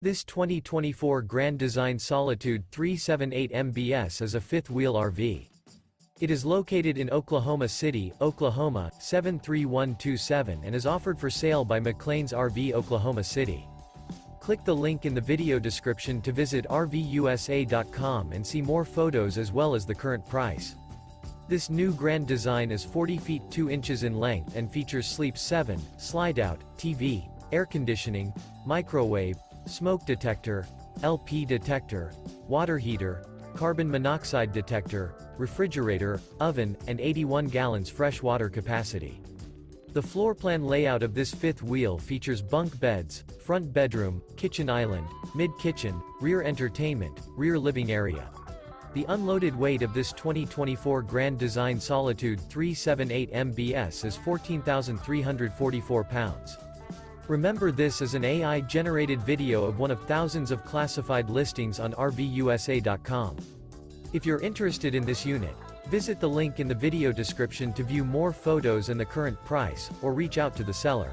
This 2024 Grand Design Solitude 378 MBS is a fifth-wheel RV. It is located in Oklahoma City, Oklahoma, 73127 and is offered for sale by McClain's RV Oklahoma City. Click the link in the video description to visit RVUSA.com and see more photos as well as the current price. This new Grand Design is 40 feet 2 inches in length and features Sleep 7, Slideout, TV, air conditioning, microwave, smoke detector, LP detector, water heater, carbon monoxide detector, refrigerator, oven, and 81 gallons fresh water capacity. The floor plan layout of this fifth wheel features bunk beds, front bedroom, kitchen island, mid-kitchen, rear entertainment, rear living area. The unloaded weight of this 2024 Grand Design Solitude 378 MBS is 14,344 pounds. Remember, this is an AI-generated video of one of thousands of classified listings on RVUSA.com. If you're interested in this unit, visit the link in the video description to view more photos and the current price, or reach out to the seller.